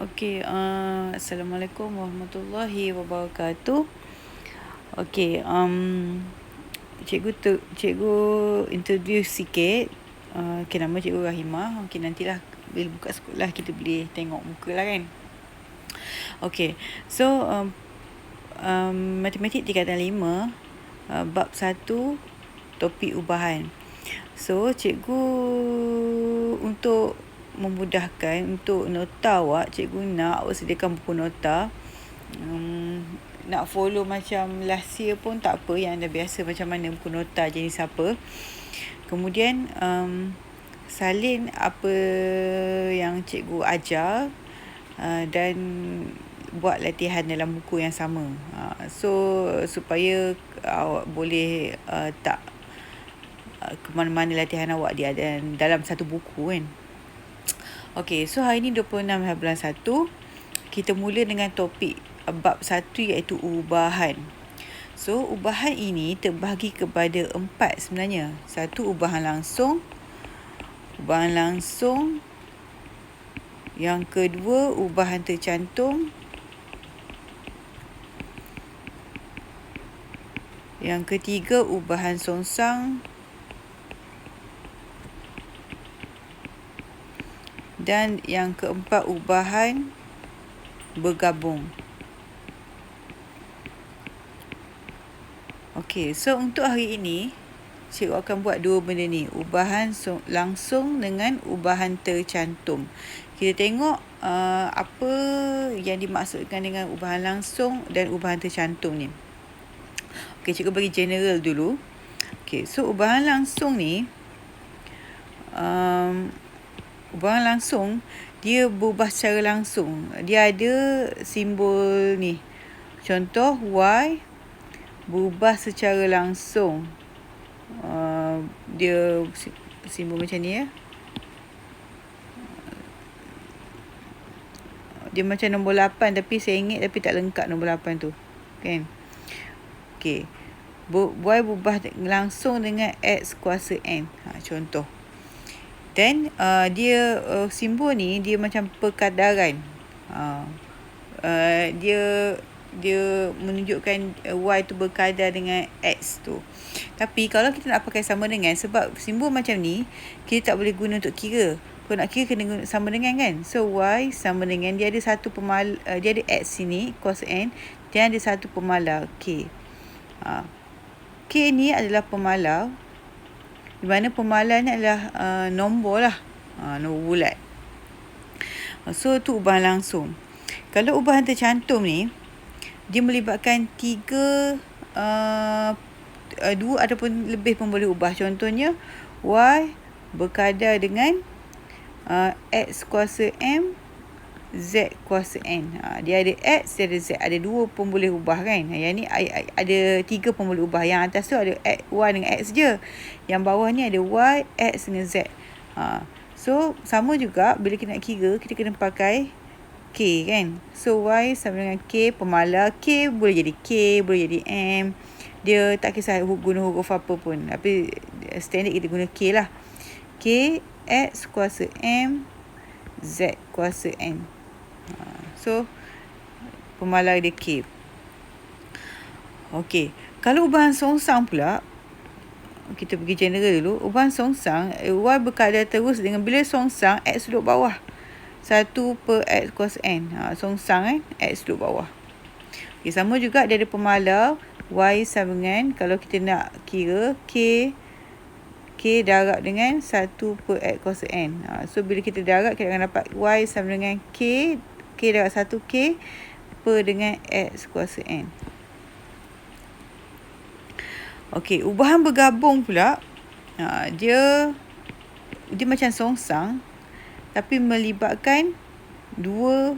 Okey, Assalamualaikum warahmatullahi wabarakatuh. Okey, cikgu introduce sikit. Okey, nama cikgu Rahimah. Okey, nantilah bila buka sekolah kita boleh tengok muka lah kan. Okey, so matematik tingkatan 5, bab 1, topik ubahan. So, cikgu untuk memudahkan untuk nota awak, cikgu nak awak sediakan buku nota. Nak follow macam last year pun tak apa, yang dah biasa macam mana buku nota jenis apa. Kemudian salin apa yang cikgu ajar dan buat latihan dalam buku yang sama. So supaya awak boleh tak ke mana-mana latihan awak dia dalam satu buku kan. Okey, so hari ni 26 bulan 1, kita mula dengan topik bab 1 iaitu ubahan. So, ubahan ini terbahagi kepada 4 sebenarnya. 1, ubahan langsung. Yang kedua, ubahan tercantum. Yang ketiga, ubahan songsang. Dan yang keempat, ubahan bergabung. Okey, so untuk hari ini, cikgu akan buat dua benda ni. Ubahan langsung dengan ubahan tercantum. Kita tengok apa yang dimaksudkan dengan ubahan langsung dan ubahan tercantum ni. Okey, cikgu bagi general dulu. Okey, so ubahan langsung ni, ubahan langsung, dia berubah secara langsung. Dia ada simbol ni. Contoh, Y berubah secara langsung. Dia simbol macam ni ya. Dia macam nombor 8 tapi sengit tapi tak lengkap nombor 8 tu. Kan? Okey. Y berubah langsung dengan X kuasa N. Contoh. Dan dia simbol ni dia macam perkadaran. Dia menunjukkan Y tu berkadar dengan X tu. Tapi kalau kita nak pakai sama dengan, sebab simbol macam ni kita tak boleh guna untuk kira. Kalau nak kira kena guna sama dengan kan. So Y sama dengan, dia ada satu dia ada X sini kuasa N, dia ada satu pemalar K. K ni adalah pemalar, di mana pemalar ni adalah nombor lah, nombor bulat. So tu ubahan langsung. Kalau ubahan tercantum ni, dia melibatkan dua ataupun lebih pun boleh ubah. Contohnya, Y berkadar dengan X kuasa M, Z kuasa N. Dia ada X, dia ada Z. Ada dua pun boleh ubah kan. Yang ni ada 3 pun boleh ubah. Yang atas tu ada Y dengan X je. Yang bawah ni ada Y, X dengan Z. So, sama juga bila kita nak kira, kita kena pakai K kan. So, Y sama dengan K, pemalar. K boleh jadi K, boleh jadi M. Dia tak kisah guna huruf apa pun. Tapi standard kita guna K lah. K, X kuasa M, Z kuasa N. So, pemalar dia K. Okey. Kalau ubahan songsang pula, kita pergi general dulu. Ubahan songsang, Y berkadar terus dengan, bila songsang, X duduk bawah. 1 per X kuasa N. Songsang kan, X duduk bawah. Okay, sama juga dia ada pemalar. Y sama dengan, kalau kita nak kira, K darab dengan 1 per X kuasa N. So, bila kita darab, kita akan dapat Y sama dengan K darab 1 K per dengan X kuasa N. Okey, ubahan bergabung pula, dia macam songsang, tapi melibatkan 2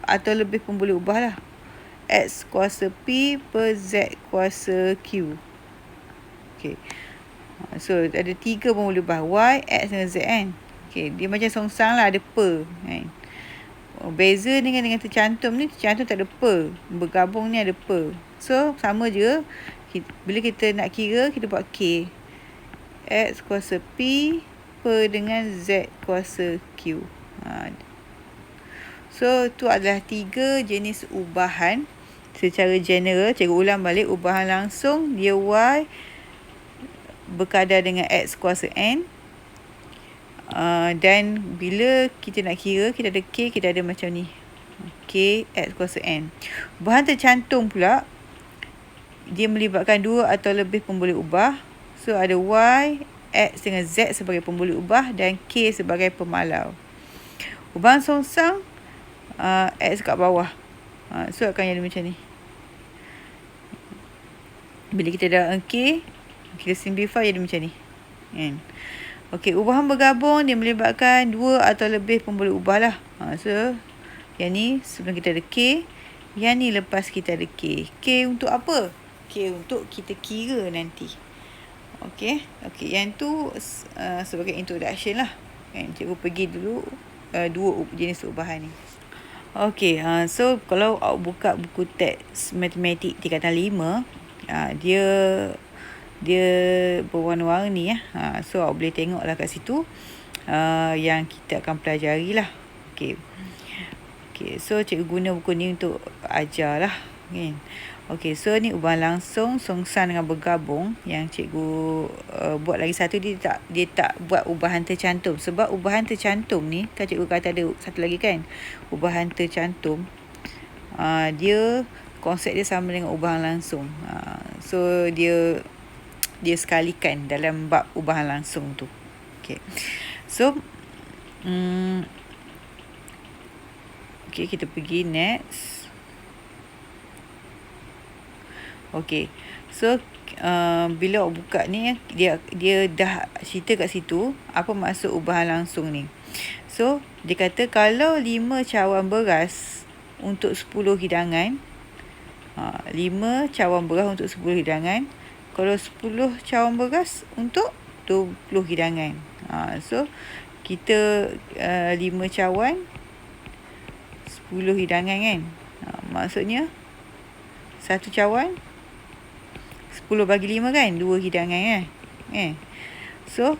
atau lebih pun boleh ubah lah. X kuasa P per Z kuasa Q. Okey. So, ada 3 pun boleh ubah. Y, X dengan Z kan. Okey, dia macam songsang lah, ada per kan. Beza dengan tercantum ni, tercantum tak ada per. Bergabung ni ada per. So, sama je. Bila kita nak kira, kita buat K. X kuasa P per dengan Z kuasa Q. So tu adalah 3 jenis ubahan secara general. Cikgu ulang balik, ubahan langsung dia Y berkadar dengan X kuasa N. Dan bila kita nak kira, kita ada K, kita ada macam ni. K X kuasa N. Ubahan tercantum pula, dia melibatkan 2 atau lebih pemboleh ubah. So ada Y, X dengan Z sebagai pemboleh ubah dan K sebagai pemalau. Ubahan songsang, X kat bawah. So akan jadi macam ni. Bila kita dah K, kita simplify jadi macam ni. Okey, ubahan bergabung dia melibatkan 2 atau lebih pemboleh ubah lah. So yang ni sebelum kita ada K, yang ni lepas kita ada K. K untuk apa? K untuk kita kira nanti. Okey, yang tu sebagai introduction lah. Cikgu pergi dulu 2 jenis ubahan ni. Okey, so kalau awak buka buku teks matematik tingkatan 5, dia berwarna-warni . So awak boleh tengoklah kat situ yang kita akan pelajari lah. Okey, so cikgu guna buku ni untuk ajar lah. Okey, so ni ubahan langsung, songsang dengan bergabung. Yang cikgu buat lagi satu, dia tak buat ubahan tercantum. Sebab ubahan tercantum ni, kan cikgu kata ada satu lagi kan, ubahan tercantum, dia konsep dia sama dengan ubahan langsung. So dia sekalikan dalam bab ubahan langsung tu. Okey, so kita pergi next. Okey, so bila awak buka ni, dia dah cerita kat situ apa maksud ubahan langsung ni. So dia kata kalau 5 cawan beras untuk 10 hidangan, 5 cawan beras untuk 10 hidangan, kalau 10 cawan beras untuk 20 hidangan. So kita 5 cawan 10 hidangan kan. Maksudnya 1 cawan 10 bagi 5 kan, 2 hidangan kan. So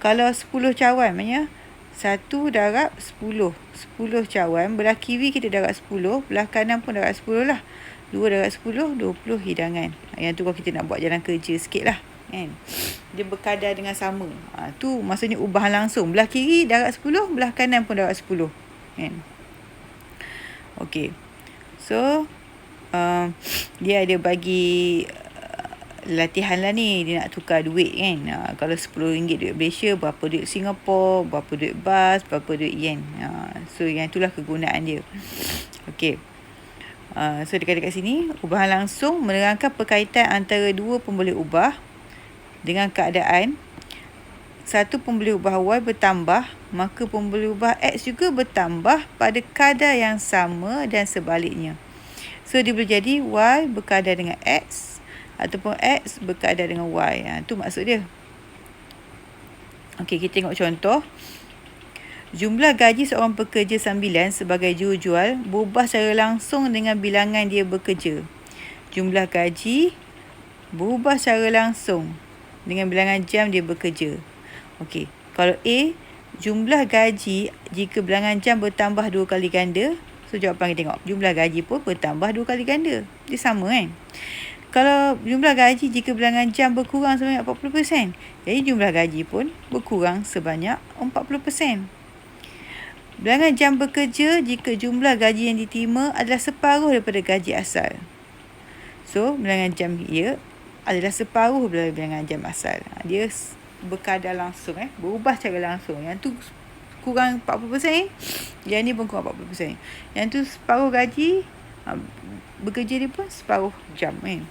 kalau 10 cawan, maknanya 1 darab 10. 10 cawan, belah kiri kita darab 10, belah kanan pun darab 10 lah. 2 darab 10, 20 hidangan. Yang tu kalau kita nak buat jalan kerja sikit lah kan. Dia berkadar dengan sama. Tu maksudnya ubahan langsung. Belah kiri darab 10, belah kanan pun darab 10 kan. Okey, so dia ada bagi latihan lah ni. Dia nak tukar duit kan. Kalau RM10 duit Malaysia, berapa duit Singapura, berapa duit bas, berapa duit yen. So yang itulah kegunaan dia. Okey, so dia kata kat sini, ubahan langsung menerangkan perkaitan antara 2 pemboleh ubah dengan keadaan satu pemboleh ubah Y bertambah, maka pemboleh ubah X juga bertambah pada kadar yang sama dan sebaliknya. So dia boleh jadi Y berkadar dengan X ataupun X berkadar dengan Y. Tu maksud dia. Okey, kita tengok contoh. Jumlah gaji seorang pekerja sambilan sebagai jurujual berubah secara langsung dengan bilangan dia bekerja. Jumlah gaji berubah secara langsung dengan bilangan jam dia bekerja. Okey, kalau A, jumlah gaji jika bilangan jam bertambah 2 kali ganda. So jawapan kita tengok, jumlah gaji pun bertambah 2 kali ganda. Dia sama kan. Kalau jumlah gaji jika bilangan jam berkurang sebanyak 40%, jadi jumlah gaji pun berkurang sebanyak 40%. Bilangan jam bekerja jika jumlah gaji yang diterima adalah separuh daripada gaji asal. So, bilangan jam dia adalah separuh daripada bilangan jam asal. Dia berkadar langsung, berubah secara langsung. Yang tu kurang 40%, yang ni pun kurang 40%. Yang tu separuh gaji, bekerja dia pun separuh jam kan.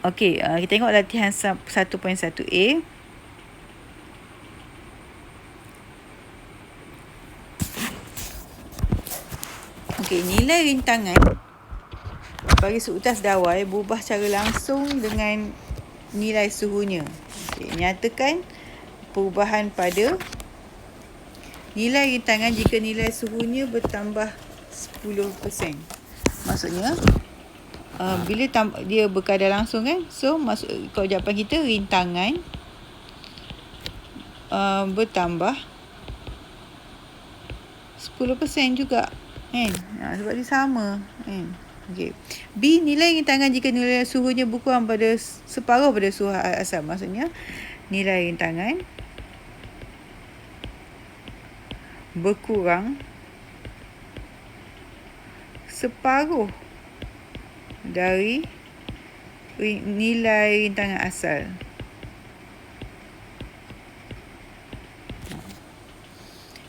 Okey, kita tengok latihan 1.1a. Okey, nilai rintangan bagi seutas dawai berubah secara langsung dengan nilai suhunya. Okey, nyatakan perubahan pada nilai rintangan jika nilai suhunya bertambah 10%. Maksudnya bila dia berkadar langsung kan. So kalau jawapan kita rintangan bertambah 10% juga. Kan? Sebab dia sama. Kan? Okay. B. Nilai rintangan jika nilai suhunya berkurang pada separuh pada suhu asal. Maksudnya, nilai rintangan berkurang separuh dari nilai rintangan asal.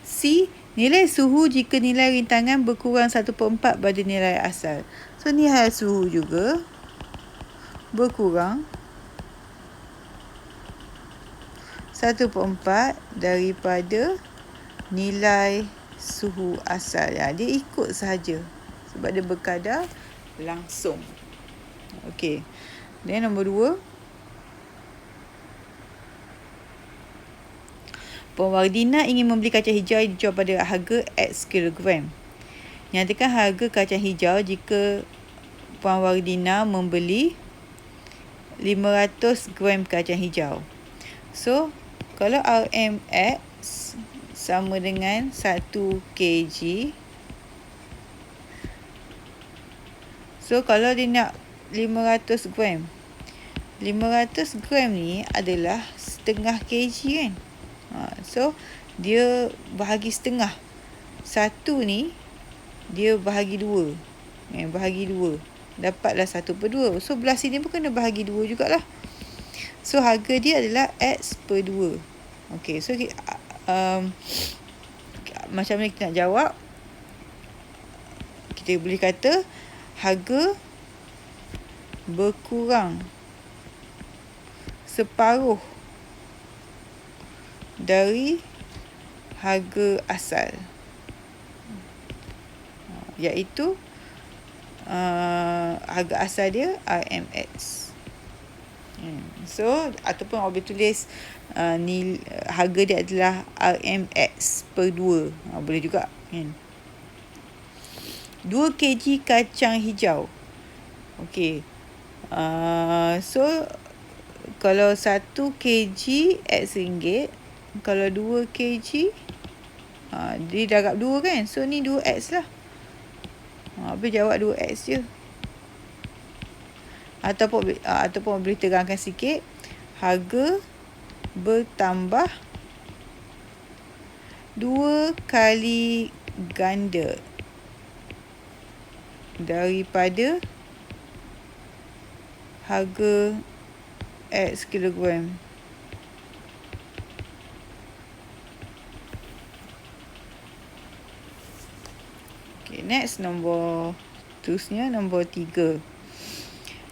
C. Nilai suhu jika nilai rintangan berkurang 1/4 pada nilai asal. So, nilai suhu juga berkurang 1/4 daripada nilai suhu asal. Dia ikut sahaja sebab dia berkadar langsung. Okey. Dan nombor 2. Puan Wardina ingin membeli kacang hijau yang dijual pada harga X kilogram. Nyatakan harga kacang hijau jika Puan Wardina membeli 500 gram kacang hijau. So, kalau RMX sama dengan 1 kg. So, kalau dia nak 500 gram. 500 gram ni adalah setengah kg kan. So, dia bahagi setengah. 1 ni, dia bahagi 2. Bahagi 2. Dapatlah 1/2. So, belah sini pun kena bahagi 2 jugalah. So, harga dia adalah X/2. Okey, so macam mana kita nak jawab? Kita boleh kata harga berkurang separuh dari harga asal, iaitu harga asal dia RMX. So, ataupun orang boleh tulis harga dia adalah RMX/2. Boleh juga kan. 2 kg kacang hijau. Okey. So, kalau 1 kg X ringgit, kalau 2 kg, dia darab 2 kan. So, ni 2X lah. Boleh jawab 2X je. Ataupun boleh terangkan sikit. Harga bertambah 2 kali ganda daripada harga X kilogram. Okay, next terusnya nombor 3.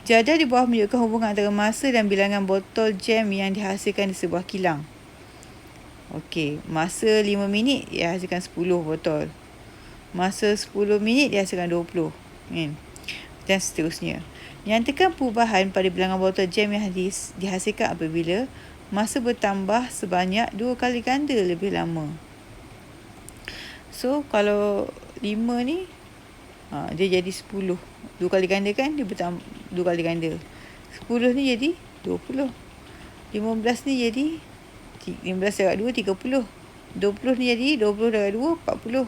Jadah di bawah menunjukkan hubungan antara masa dan bilangan botol jam yang dihasilkan di sebuah kilang. Okey, masa 5 minit dia hasilkan 10 botol. Masa 10 minit dia hasilkan 20. Kan? Dan seterusnya. Nyatakan perubahan pada bilangan botol jam yang dihasilkan apabila masa bertambah sebanyak 2 kali ganda lebih lama. So, kalau 5 ni, dia jadi 10. 2 kali ganda kan, dia bertambah 2 kali ganda. 10 ni jadi 20. 15 ni jadi 15 darab 2, 30. 20 ni jadi 20 darab 2, 40.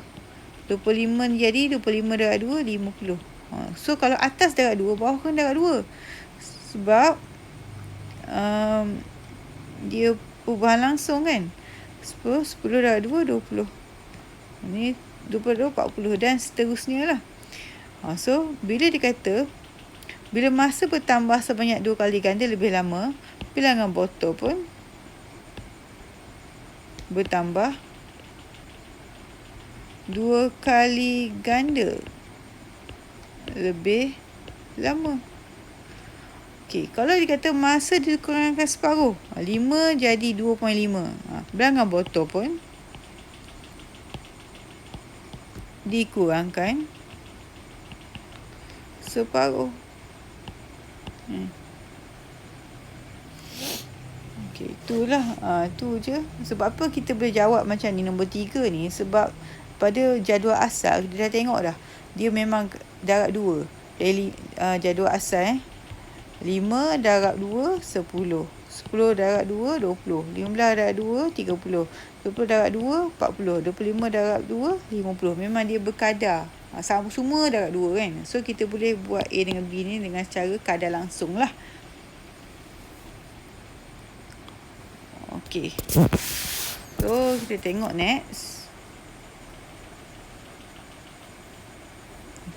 25 ni jadi 25 darab 2, 50. So, kalau atas darab 2, bawah kan darab 2. Sebab dia perubahan langsung kan. 10 darab 2, 20. Ni 20 darab 40 dan seterusnya lah. So, bila dikata bila masa bertambah sebanyak 2 kali ganda lebih lama, bilangan botol pun bertambah 2 kali ganda lebih lama. Okey, kalau dikata masa dikurangkan separuh, 5 jadi 2.5. Bilangan botol pun dikurangkan separuh. Okey, itulah. Tu je. Sebab apa kita boleh jawab macam ni nombor 3 ni? Sebab pada jadual asal kita dah tengok dah. Dia memang darab 2. Jadual asal 5 darab 2, 10. 10 darab 2, 20. 15 darab 2, 30. 20 darab 2, 40. 25 darab 2, 50. Memang dia berkadar. Sama semua darab 2 kan. So, kita boleh buat A dengan B ni dengan cara kadar langsung lah. Okey. So, kita tengok next.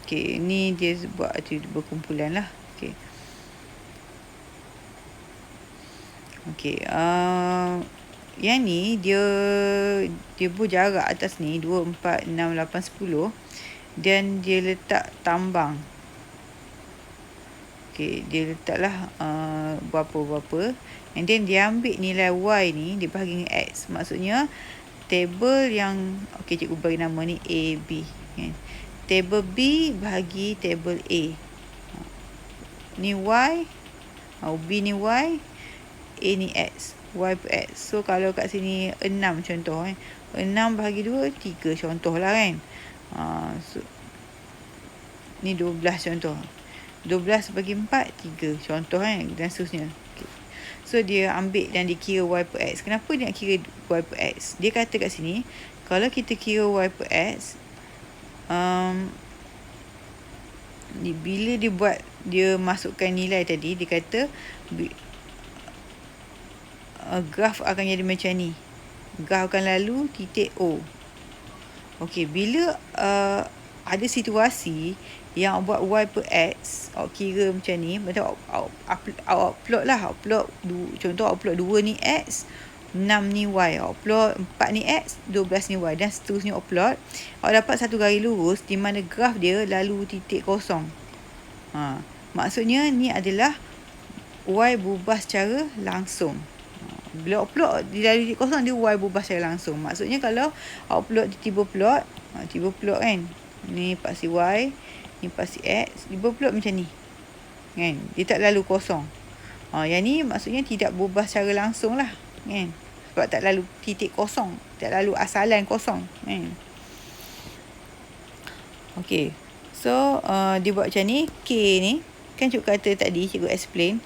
Okey, ni dia buat berkumpulan lah. Okey. Okey, yang ni dia berjarak atas ni 2, 4, 6, 8, 10 dan dia letak tambang. Okey, dia letaklah berapa-berapa, and then dia ambil nilai Y ni dia bahagi dengan X. Maksudnya table yang cikgu bagi nama ni A, B kan. Table B bahagi table A. Ni Y, B ni Y, A ni X, Y per X. So, kalau kat sini 6 contoh 6 bahagi 2, 3 contoh lah kan. So, ni 12 contoh. 12 bagi 4, 3 contoh kan. Dan seterusnya. Okay. So, dia ambil dan dikira Y per X. Kenapa dia nak kira Y per X? Dia kata kat sini, kalau kita kira Y per X, bila dia masukkan nilai tadi, dia kata graf akan jadi macam ni. Graf akan lalu titik O. Okey, bila ada situasi yang awak buat Y per X, awak kira macam ni, macam awak plot lah. Contoh awak plot 2 ni X, 6 ni Y. Awak plot 4 ni X, 12 ni Y. Dan seterusnya awak plot. Awak dapat satu garis lurus di mana graf dia lalu titik kosong. Maksudnya ni adalah Y berubah secara langsung. Bila awak plot di lalu titik kosong, dia Y berubah secara langsung. Maksudnya kalau awak plot tiba plot kan. Ni pasti Y, ni pasti X. Tiba plot macam ni. Kan? Dia tak lalu kosong. Yang ni maksudnya tidak berubah secara langsung lah. Kan? Sebab tak lalu titik kosong. Tak lalu asalan kosong. Kan? Okey. So, dia buat macam ni. K ni. Kan cikgu kata tadi, cikgu explain.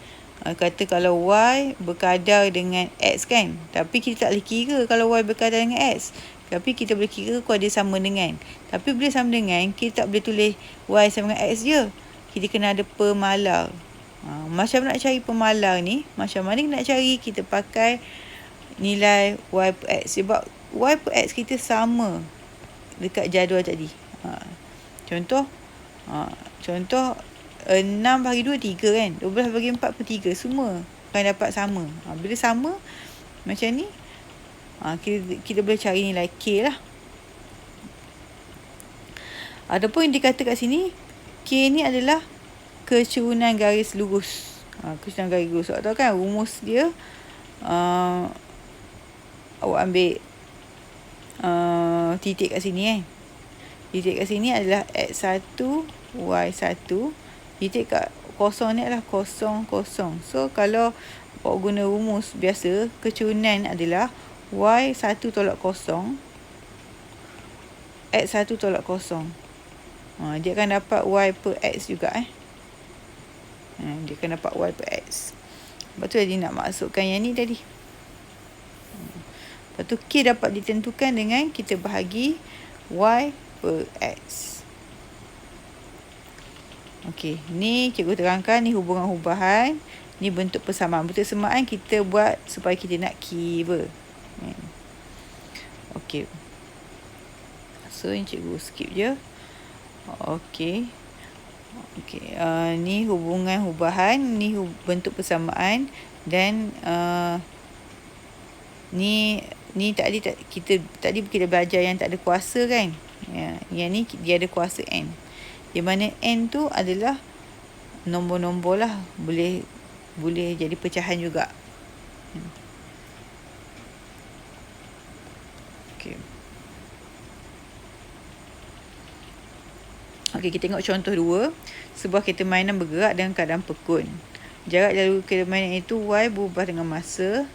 Kata kalau Y berkadar dengan X kan. Tapi kita tak boleh kira kalau Y berkadar dengan X. Tapi kita boleh kira kalau dia sama dengan. Tapi bila sama dengan, kita tak boleh tulis Y sama dengan X je. Kita kena ada pemalar. Macam nak cari pemalar ni, macam mana nak cari? Kita pakai nilai Y per X. Sebab Y per X kita sama dekat jadual tadi. Contoh 6 bahagi 2, 3 kan. 12 bahagi 4 per 3. Semua akan dapat sama. Bila sama macam ni, kita boleh cari nilai K lah. Adapun yang dikata kat sini, K ni adalah kecerunan garis lurus. Kecerunan garis lurus. Awak tahu kan rumus dia, awak ambil titik kat sini kan. Titik kat sini adalah X1, Y1. Titik kat kosong ni adalah 0, 0. So, kalau awak guna rumus biasa, kecerunan adalah Y1 tolak 0, X1 tolak 0. Dia akan dapat Y per X juga. Dia akan dapat Y per X. Lepas tu dia nak masukkan yang ni tadi. Lepas tu K dapat ditentukan dengan kita bahagi Y per X. Okey, ni cikgu terangkan, ni hubungan-hubungan, ni bentuk persamaan. Bentuk persamaan kita buat supaya kita nak kira. Okey. So, ni cikgu skip je. Okey. Ni hubungan-hubungan, ni bentuk persamaan, dan ni tadi kita belajar yang tak ada kuasa kan. Yang ni dia ada kuasa N. Di mana N tu adalah nombor-nombor lah. Boleh jadi pecahan juga. Okey, kita tengok contoh 2. Sebuah kereta mainan bergerak dengan keadaan pekun. Jarak jalur kereta mainan itu Y berubah dengan masa.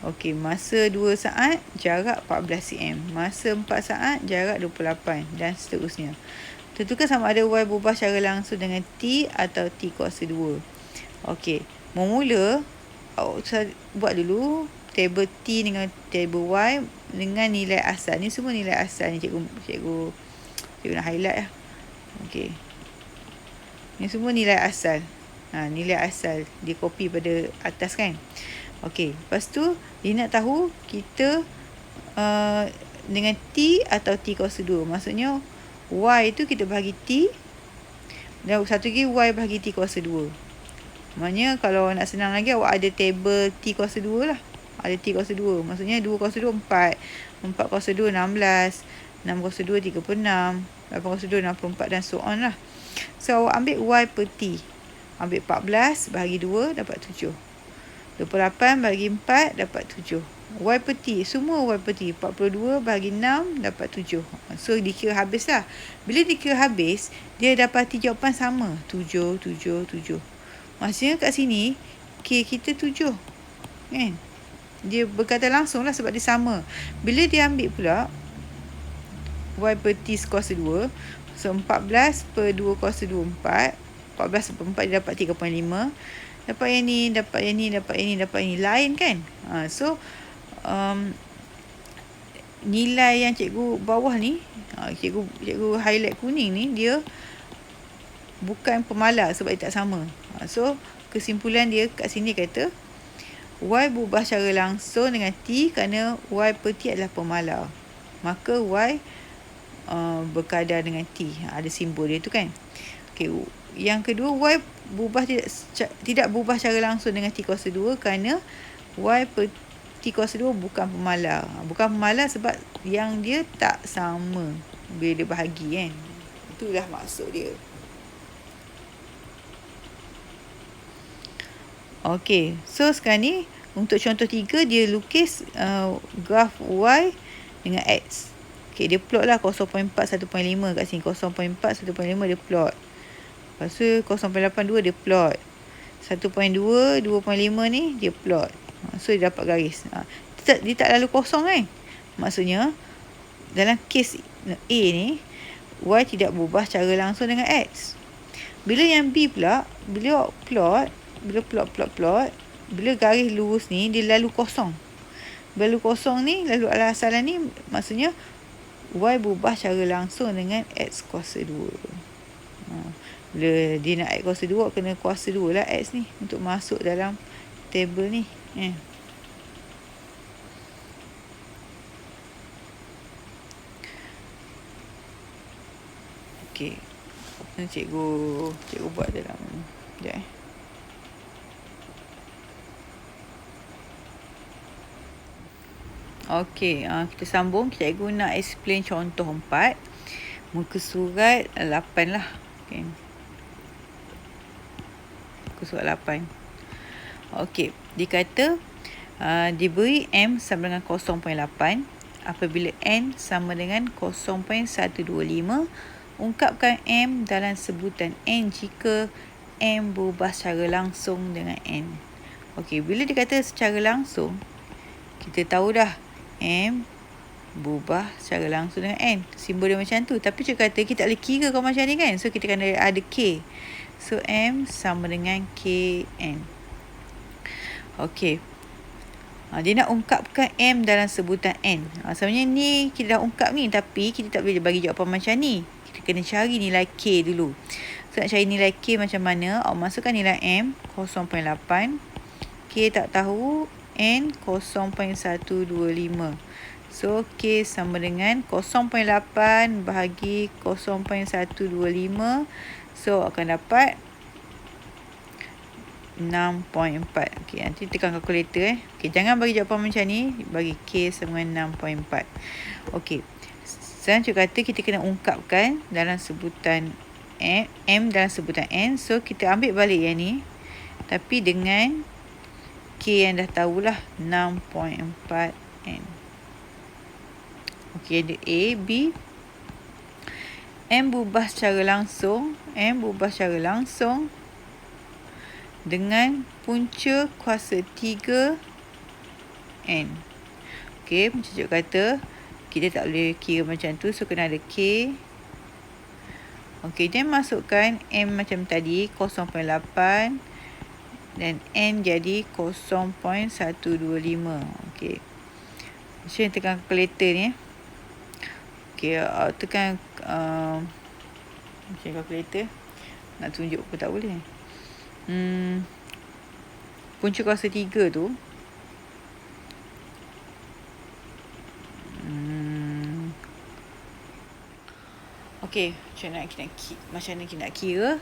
Okey, masa 2 saat, jarak 14 cm. Masa 4 saat, jarak 28 dan seterusnya. Tentukan sama ada Y berubah secara langsung dengan T atau T kuasa 2. Okey, memula awak buat dulu table T dengan table Y dengan nilai asal. Ni semua nilai asal ni cikgu nak highlight lah. Okey. Ni semua nilai asal. Nilai asal dia copy pada atas kan. Okey, lepas tu dia nak tahu kita dengan T atau T kuasa 2. Maksudnya Y tu kita bahagi T dan satu lagi Y bahagi T kuasa 2. Maknanya kalau nak senang lagi awak ada table T kuasa 2 lah. Ada T kuasa 2. Maksudnya 2 kuasa 2 4. 4 kuasa 2 16. 6 kuasa 2 36. 8 kuasa 2 64 dan so on lah. So awak ambil Y per T. Ambil 14 bahagi 2 dapat 7. 28 bahagi 4 dapat 7. Y per T. Semua Y per T. 42 bahagi 6 dapat 7. So dikira habis lah. Bila dikira habis, dia dapati jawapan sama. 7, 7, 7. Maksudnya kat sini, K kita 7. Kan? Dia berkata langsung lah sebab dia sama. Bila dia ambil pula Y per T kuasa 2. So 14 per 2 kuasa 2 4. 14 per 4 dia dapat 3.5. Dapat yang ni, dapat yang ni, dapat yang ni, dapat yang ni. Lain kan? So nilai yang cikgu bawah ni, cikgu highlight kuning ni, dia bukan pemalar sebab dia tak sama. So kesimpulan dia kat sini kata Y berubah secara langsung dengan T kerana Y per T adalah pemalar. Maka Y berkadar dengan T. Ada simbol dia tu kan. Okay. Yang kedua, Y berubah tidak berubah secara langsung dengan T kuasa 2 kerana Y per T kuasa 2 bukan pemalar. Bukan pemalar sebab yang dia tak sama bila dia bahagi kan. Itulah maksud dia. Okey, so sekarang ni untuk contoh 3 dia lukis graf Y dengan X. Okey, dia plot lah 0.4 1.5 kat sini. 0.4 1.5 dia plot. Lepas tu 0.82 dia plot. 1.2 2.5 ni dia plot. So dia dapat garis. Dia tak lalu kosong kan. Maksudnya dalam kes A ni Y tidak berubah secara langsung dengan X. Bila yang B pula, bila plot, bila garis lurus ni dia lalu kosong. Lalu kosong ni, lalu ala asalan ni maksudnya Y berubah secara langsung dengan X kuasa 2. Bila dia nak X kuasa 2, kena kuasa 2 lah X ni untuk masuk dalam table ni. Okey. Cikgu buat dalam sekejap Okey, kita sambung. Cikgu nak explain contoh 4. Muka surat 8 lah. Okay. Muka surat 8. Okey, dia kata diberi M sama dengan 0.8 apabila N sama dengan 0.125. Ungkapkan M dalam sebutan N jika M berubah secara langsung dengan N. Okey, bila dia kata secara langsung, kita tahu dah M berubah secara langsung dengan N. Simbol dia macam tu. Tapi cikgu kata kita tak boleh kira kalau macam ni kan. So kita kena ada K. So M sama dengan KN. Okey. Dia nak ungkapkan M dalam sebutan N. Sebenarnya ni kita dah ungkap ni. Tapi kita tak boleh bagi jawapan macam ni. Kita kena cari nilai K dulu. So nak cari nilai K macam mana? Awak masukkan nilai M 0.8. K tak tahu. N 0.125. So K sama dengan 0.8 bahagi 0.125. So akan dapat 6.4. Okey, nanti tekan kalkulator Okey, jangan bagi jawapan macam ni, bagi K sama dengan 6.4. Okey. Sekarang cikgu kata kita kena ungkapkan dalam sebutan M dalam sebutan N. So kita ambil balik yang ni tapi dengan K yang dah tahulah 6.4 N. Okey, ada A, B. M berubah secara langsung. Dengan punca kuasa 3 N. Okey, macam cikgu kata, kita tak boleh kira macam tu. So, kena ada K. Okey, then masukkan M macam tadi, 0.8. Dan N jadi 0.125. Okey. Macam tekan kalkulator ni. Okey, tekan macam kalkulator. Nak tunjuk pun tak boleh. Punca kuasa 3 tu. Okey, macam mana kita nak kira?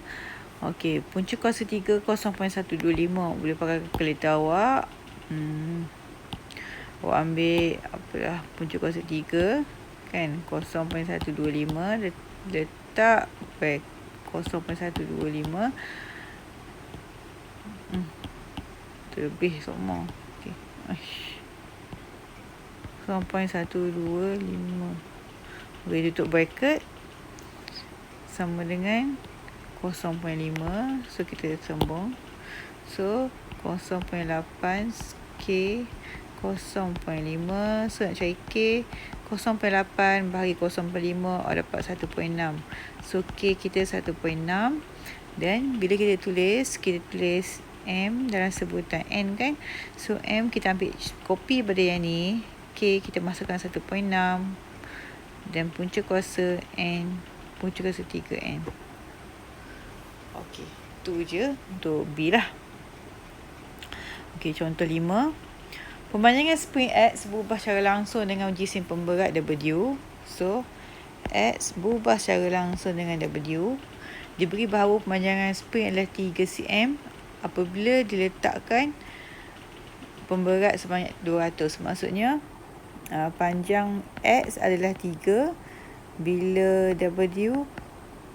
Okey, punca kuasa 3 0.125. Boleh pakai kalkulator awak. Awak ambil apalah punca kuasa 3 kan, 0.125, letak baik 0.125. Terlebih semua. Okey. 0.125. Boleh tutup bracket sama dengan 0.5. So kita sambung. So 0.8 K 0.5. So nak cari K 0.8 bahagi 0.5 dapat 1.6. So K kita 1.6. Dan bila kita tulis M dalam sebutan N kan. So M kita ambil kopi pada yang ni. K kita masukkan 1.6. Dan punca kuasa N, punca kuasa 3N. Okey, tu je untuk B lah. Okey, contoh 5. Pemanjangan spring X berubah secara langsung dengan jisim pemberat W. So, X berubah secara langsung dengan W. Diberi bahawa pemanjangan spring adalah 3 cm apabila diletakkan pemberat sebanyak 200. Maksudnya, panjang X adalah 3 bila W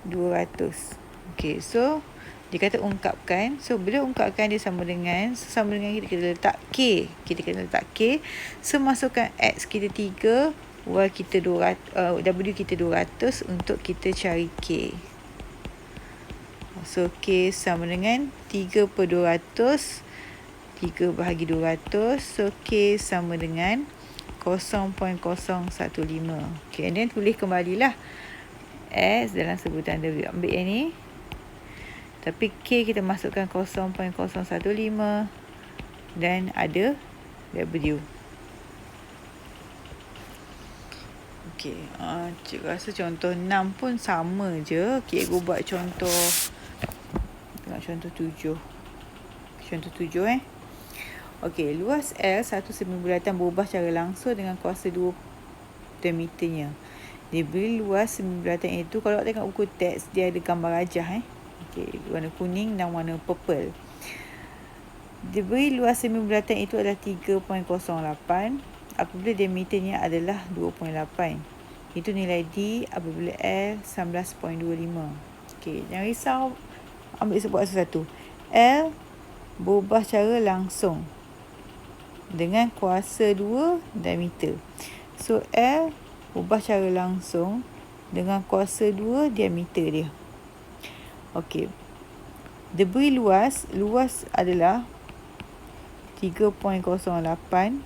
200. Okey, so dia kata ungkapkan. So bila ungkapkan dia sama dengan kita letak K. Kita kena letak K. So masukkan X kita 3, Y kita 200, W kita 200 untuk kita cari K. So K sama dengan 3/200. 3 bahagi 200. So K sama dengan 0.015. Okay, and then tulis kembalilah S dalam sebutan W. Ambil yang ni. Tapi K kita masukkan 0.015 dan ada W. Okey, cikgu rasa contoh 6 pun sama je. Cikgu buat contoh, tengok contoh 7. Contoh 7 Okey, luas L satu semi bulatan berubah secara langsung dengan kuasa 2 diameternya. Diberi luas semi bulatan itu, kalau awak tengok buku teks, dia ada gambar rajah. Okey, warna kuning dan warna purple. Diberi luas semi bulatan itu adalah 3.08 apabila diameternya adalah 2.8. Itu nilai D apabila L 19.25. Okey, jangan risau, ambil sebuah satu-satu. L berubah secara langsung dengan kuasa 2 diameter. So L berubah secara langsung dengan kuasa 2 diameter dia. Okey. Diberi luas adalah 3.08,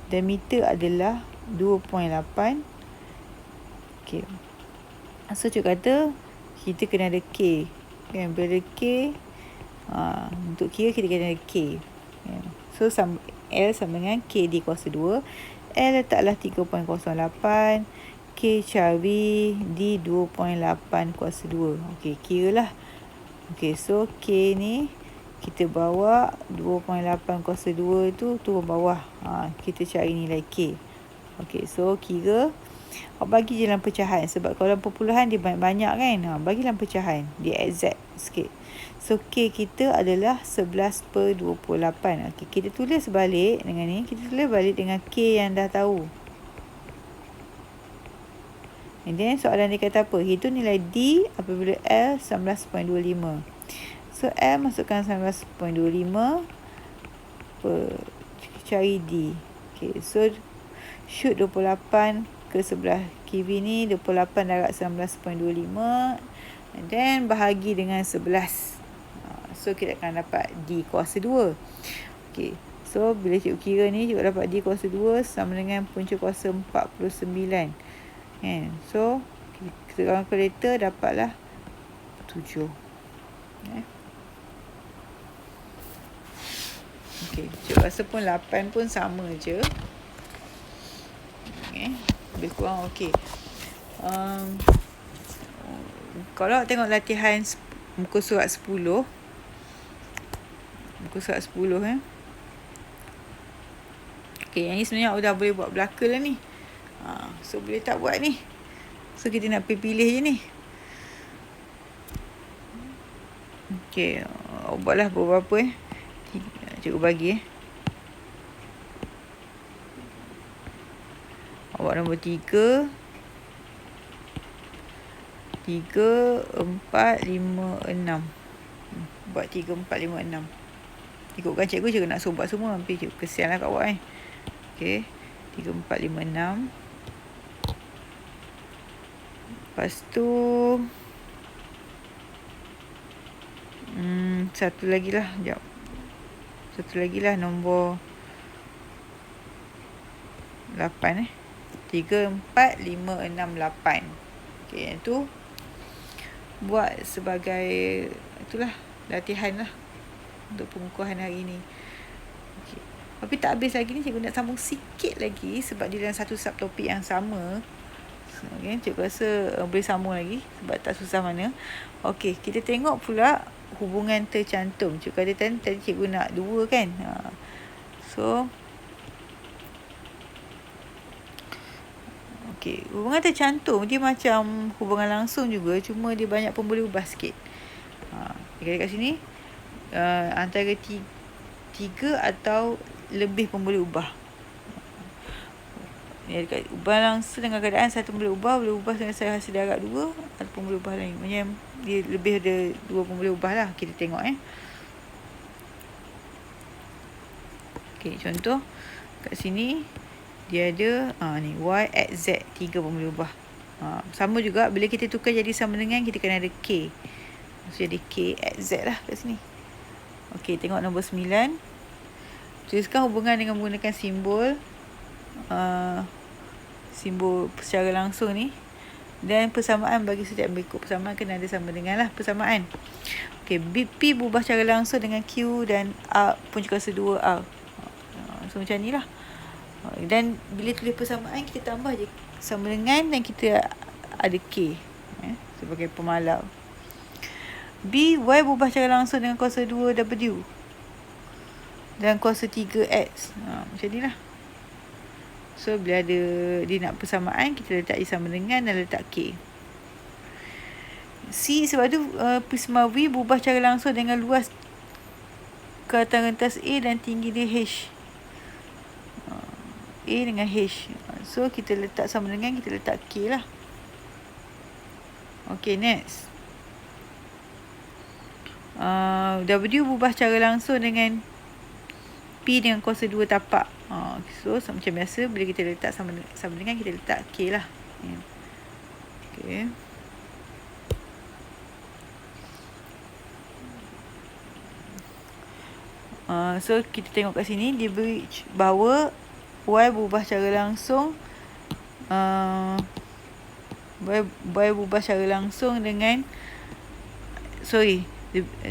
diameter adalah 2.8. Okey. So cikgu kata kita kena ada K. Kan, bila K untuk kira kita kena ada K. So L sama dengan K di kuasa 2. L letaklah 3.08. K cari di 2.8 kuasa 2. Okey, kiralah. Okey, so K ni kita bawa 2.8 kuasa 2 tu turun bawah. Kita cari nilai K. Okey, so kira. Awak bagi je dalam pecahan. Sebab kalau dalam perpuluhan dia banyak-banyak kan. Bagi dalam pecahan. Dia exact sikit. So K kita adalah 11/28. Okey, kita tulis balik dengan ni. Kita tulis balik dengan K yang dah tahu. And then soalan dia kata apa? Hitung nilai D apabila L 19.25. So L masukkan 19.25 cari D. Okay, so shoot 28 ke sebelah kiri ni. 28 darab 19.25. And then bahagi dengan 11. So kita akan dapat D kuasa 2. Okay, so bila cikgu kira ni, cikgu dapat D kuasa 2 sama dengan punca kuasa 49. So kita kalkulator dapatlah 7. Okey, cikgu rasa pun 8 pun sama je. Lebih kurang okey. Kalau tengok latihan muka surat 10. Muka surat 10 okey, yang ni sebenarnya dah boleh buat belaka lah ni. So boleh tak buat ni? So kita nak pilih je ni. Okey, buatlah beberapa cikgu bagi Awak nombor 3 4, 5, 6. Buat 3, 4, 5, 6. Ikutkan cikgu nak suruh buat semua. Tapi cikgu kesian lah kat awak Okey, 3, 4, 5, 6. Lepas tu satu lagi lah. Sekejap. Satu lagi lah, nombor 8 3, 4, 5, 6, 8. Okey, yang tu buat sebagai itulah latihan lah untuk pengukuhan hari ni. Okey. Tapi tak habis lagi ni, cikgu nak sambung sikit lagi sebab dia dalam satu subtopik yang sama. Okay, cikgu rasa boleh sambung lagi sebab tak susah mana. Okey, kita tengok pula hubungan tercantum. Cikgu kata tadi cikgu nak 2 kan. So okey, hubungan tercantum dia macam hubungan langsung juga, cuma dia banyak pemboleh ubah sikit. Dia kata kat sini antara 3 atau lebih pemboleh ubah. Ya, dekat ubah langsung dengan keadaan satu boleh ubah dengan hasil darab 2 ataupun boleh ubah lain. Maksudnya dia lebih ada 2 boleh ubah lah. Kita tengok Okey, contoh kat sini dia ada ni Y at Z 3 boleh ubah. Sama juga bila kita tukar jadi sama dengan, kita kena ada K. So jadi K at Z lah kat sini. Okey, tengok nombor 9. Tuliskan hubungan dengan menggunakan simbol simbol secara langsung ni, dan persamaan bagi setiap berikut. Persamaan kena ada sama dengan lah persamaan. Okey, P berubah secara langsung dengan Q dan R pun kuasa 2R. So macam ni lah. Dan bila tulis persamaan, kita tambah je sama dengan dan kita ada K sebagai pemalau. B, Y berubah secara langsung dengan kuasa 2W dan kuasa 3X. Macam ni lah. So bila ada dia nak persamaan, kita letak sama dengan dan letak K. C, sebab tu prisma V berubah secara langsung dengan luas kelihatan rentas A dan tinggi dia H. A dengan H. So kita letak sama dengan, kita letak K lah. Okay, next. W berubah secara langsung dengan P dengan kuasa 2 tapak. So macam biasa, bila kita letak sama dengan, kita letak K lah. Okay. So kita tengok kat sini, dia beri bahawa Y berubah secara langsung Y berubah secara langsung dengan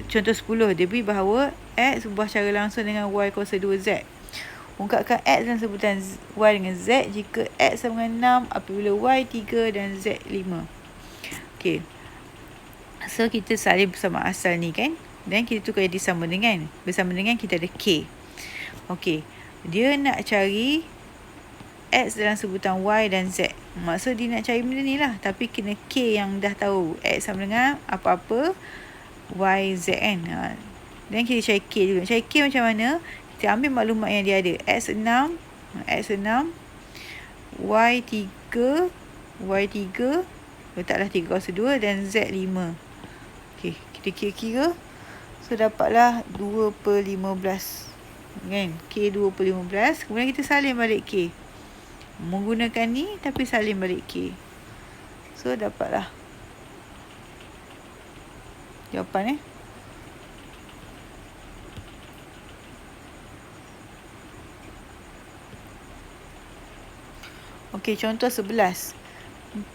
contoh 10, dia beri bahawa X berubah secara langsung dengan Y kuasa 2Z. Ungkapkan X dalam sebutan Y dengan Z jika X sama dengan 6 apabila Y 3 dan Z 5. Okay, so kita salin bersama asal ni kan, dan kita tukar jadi sama dengan. Bersama dengan kita ada K. Okay, dia nak cari X dalam sebutan Y dan Z. Maksud dia nak cari benda ni lah, tapi kena K yang dah tahu X sama dengan apa-apa Y, Z kan. Dan kita cari K dulu. Cari K macam mana? Kita ambil maklumat yang dia ada. X 6, Y 3, letaklah 3 kuasa 2 dan Z 5. Okay, kita kira-kira. So dapatlah 2/15 kan. K 2/15. Kemudian kita salin balik K. Menggunakan ni tapi salin balik K. So dapatlah jawapan Okey, contoh 11.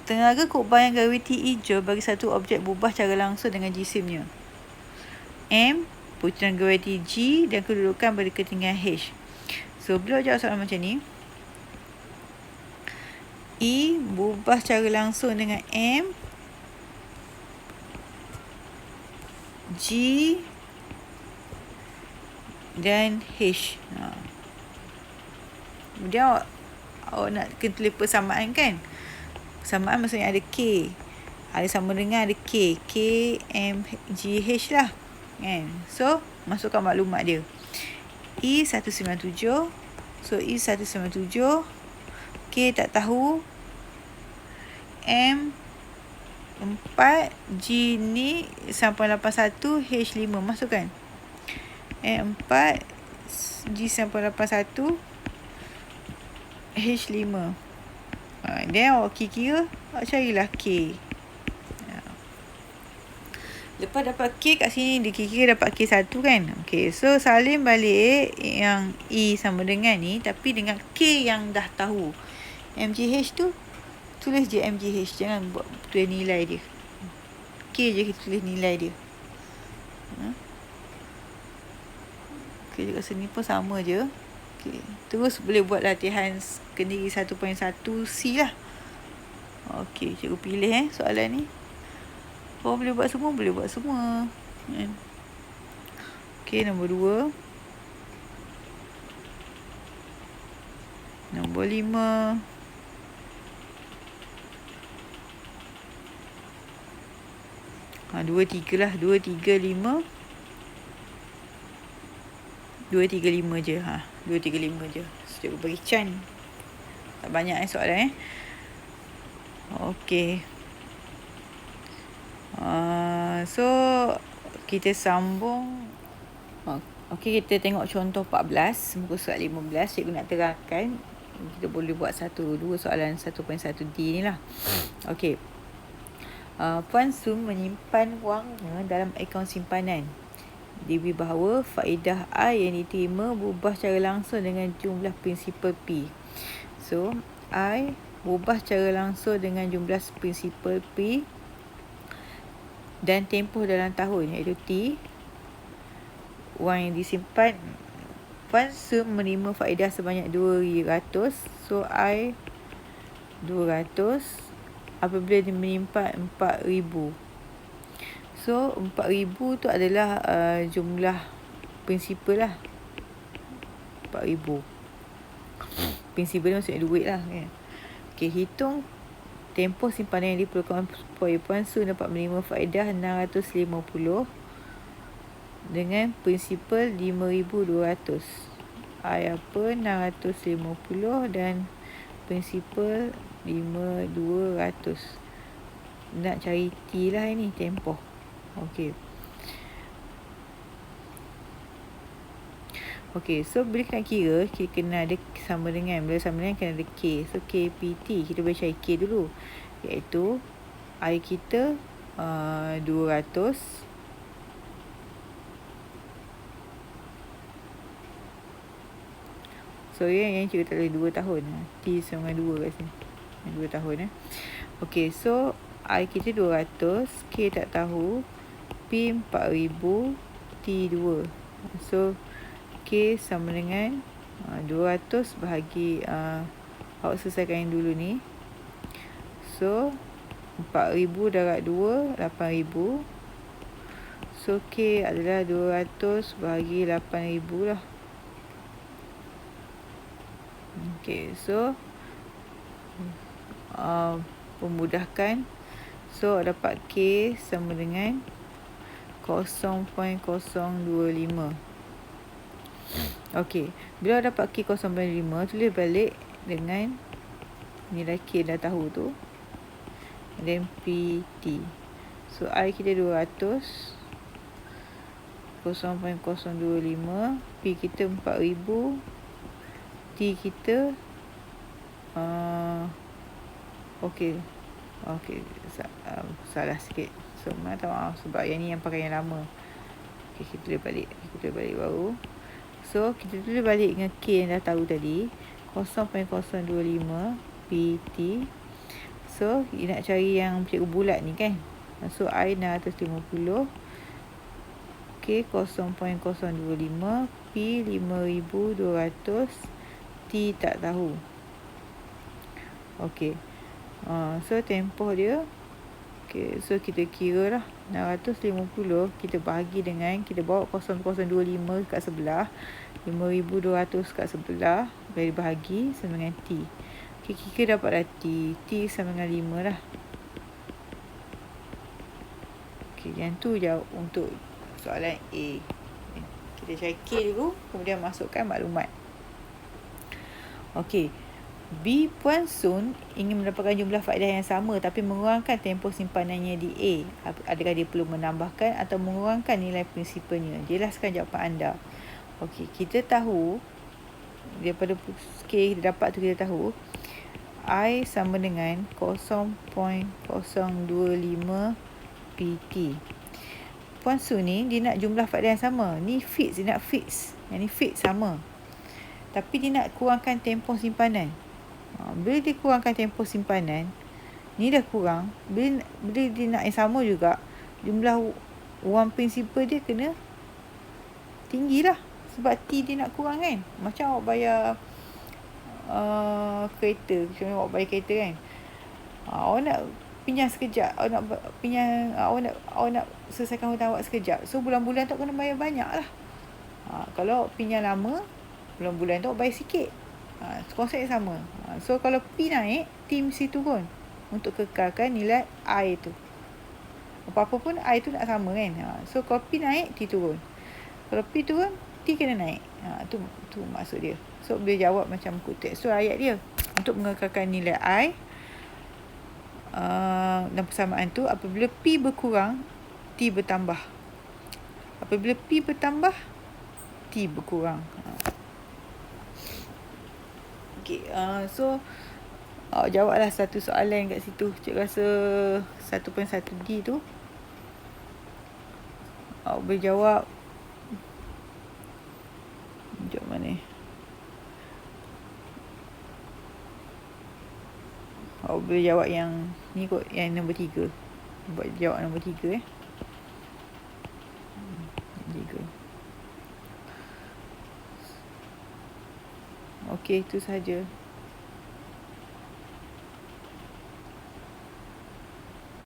Tenaga keubahan graviti hijau bagi satu objek berubah secara langsung dengan jisimnya. M, putaran graviti G dan kedudukan pada ketinggian H. So, beliau jawab soalan macam ni. E berubah secara langsung dengan M, G dan H. Kemudian awak nak kena tulis persamaan kan? Persamaan maksudnya ada K. Ada sama dengan ada K. K, M, G, H lah. Kan? So, masukkan maklumat dia. E197. So, E197. K tak tahu. M 4. G ni 981. H 5. Masukkan. M 4. G 981. H 5. Then awak kira, awak carilah K. Lepas dapat K kat sini, dia kira dapat K1 kan. Okay, so salin balik yang E sama dengan ni, tapi dengan K yang dah tahu. MGH tu, tulis je MGH. Jangan buat tulis nilai dia. K je kita tulis nilai dia. Okay, kat sini pun sama je. Okay. Terus boleh buat latihan kendiri 1.1C lah. Okey, cikgu pilih soalan ni. Korang boleh buat semua, boleh buat semua. Okey, nombor 2. Nombor 5. Dua, tiga lah. 2, 3, 5. 2, 3, 5 je. 2, 3, 5 je. Cikgu bagi Chan. Tak banyak soalan Okey. So, kita sambung. Okey, kita tengok contoh 14. Muka surat 15. Cikgu nak terangkan. Kita boleh buat 2 soalan 1.1D ni lah. Okey. Puan Sum menyimpan wangnya dalam akaun simpanan. Diberi bahawa faedah I yang diterima berubah secara langsung dengan jumlah prinsipal P. So, I berubah secara langsung dengan jumlah prinsipal P dan tempoh dalam tahun iaitu T. Wang yang disimpan, Puan Sum menerima faedah sebanyak 200. So, I 200 apabila dia menyimpan 4,000. So, 4,000 tu adalah jumlah prinsipal lah. 4,000. Prinsipal ni maksudnya duit lah. Kan? Okay, hitung tempoh simpanan yang diperlukan supaya Puan Sum dapat menerima faedah 650 dengan prinsipal 5,200. Apa 650 dan prinsipal 5,200. Nak cari T lah ini, tempoh. Okey. Okey, so bila nak kira, kita kena ada sama dengan. Bila sama dengan kena ada K. So, KPT. Kita boleh cari K dulu. Iaitu, I kita 200. So, yang cikgu tak boleh 2 tahun. T sama dengan 2 kat sini. 2 tahun. Okey, so, I kita 200. K tak tahu. P 4,000. T 2. So, K sama dengan 200 bahagi awak selesaikan yang dulu ni. So, 4,000 darab 2, 8,000. So, K adalah 200 bahagi 8,000 lah. Okay, so pemudahkan. So, dapat K sama dengan 0.025. Okey, bila dapat K 0.5, tulis balik dengan nilai K dah tahu tu. Dan PT. So, I kita 200. 0.025. P kita 4,000. T kita okey. Salah sikit. So, minta maaf sebab yang ni yang pakai yang lama. Okey, kita tulis balik. Kita tulis balik baru. So, kita tulis balik dengan K yang dah tahu tadi. 0.025 PT. So, nak cari yang cikgu bulat ni kan. So, I 650. K 0.025. P 5,200. T tak tahu. Okey. So tempoh dia, okey, so kita kira lah 650 kita bahagi dengan, kita bawa 0025 kat sebelah, 5200 kat sebelah, boleh bahagi sama dengan T. Okey, kita dapat dah T sama dengan 5 lah. Okey, yang tu jawab untuk soalan A. Kita check dulu, kemudian masukkan maklumat. Okey. B. Puan Sun ingin mendapatkan jumlah faedah yang sama tapi mengurangkan tempoh simpanannya di A. Adakah dia perlu menambahkan atau mengurangkan nilai prinsipalnya? Jelaskan jawapan anda. Okey, kita tahu daripada skala kita dapat tu, kita tahu I sama dengan 0.025 PT. Puan Sun ni dia nak jumlah faedah yang sama. Ni fix, dia nak fix. Yang ni fix sama. Tapi dia nak kurangkan tempoh simpanan. Bila dia kurangkan tempoh simpanan, ni dah kurang. Bila dia nak yang sama juga, jumlah wang prinsipal dia kena tinggi lah. Sebab T dia nak kurang kan. Macam awak bayar kereta. Macam awak bayar kereta kan. Awak nak pinjam sekejap. Awak nak selesaikan hutang awak sekejap. So bulan-bulan tu kena bayar banyak lah. Kalau awak pinjam lama, bulan-bulan tu awak bayar sikit. Konsep yang sama. So kalau P naik, T mesti turun untuk kekalkan nilai I tu. Apa-apa pun I tu nak sama kan. So kalau P naik, T turun. Kalau P turun, T kena naik. Tu maksud dia. So dia jawab macam kutip. So ayat dia untuk mengekalkan nilai I dan persamaan tu, apabila P berkurang, T bertambah. Apabila P bertambah, T berkurang. Okay, so jawablah satu soalan kat situ. Cik rasa 1.1D tu awak boleh jawab. Jawab mana? Awak boleh jawab yang ni kot, yang nombor 3. Buat jawab nombor 3 3. Okey, itu sahaja.